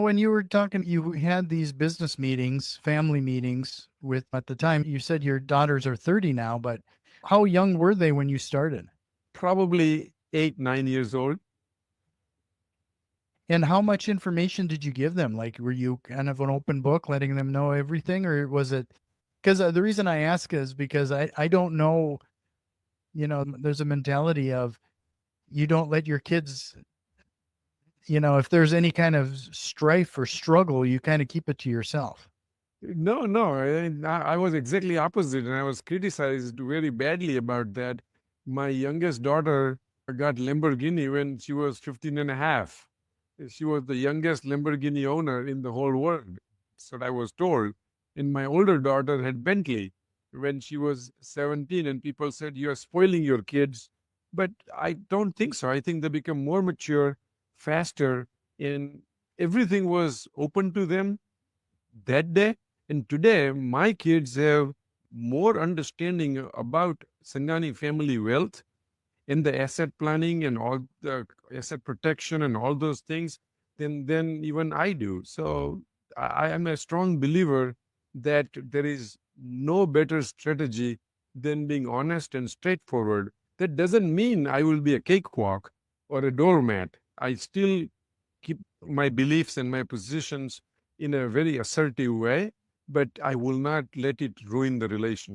When you were talking, you had these business meetings, family meetings with, at the time, you said your daughters are 30 now, but how young were they when you started? Probably 8, 9 years old. And how much information did you give them? Like, were you kind of an open book, letting them know everything, or was it? Because the reason I ask is because I don't know, there's a mentality of you don't let your kids, if there's any kind of strife or struggle, you kind of keep it to yourself. No, no, I was exactly opposite, and I was criticized very badly about that. My youngest daughter got Lamborghini when she was 15 and a half. She was the youngest Lamborghini owner in the whole world. That's what I was told. And my older daughter had Bentley when she was 17, and people said, "You're spoiling your kids." But I don't think so. I think they become more mature, faster, and everything was open to them that day. And today, my kids have more understanding about Sangani family wealth and the asset planning and all the asset protection and all those things than even I do. So I am a strong believer that there is no better strategy than being honest and straightforward. That doesn't mean I will be a cakewalk or a doormat. I still keep my beliefs and my positions in a very assertive way, but I will not let it ruin the relationship.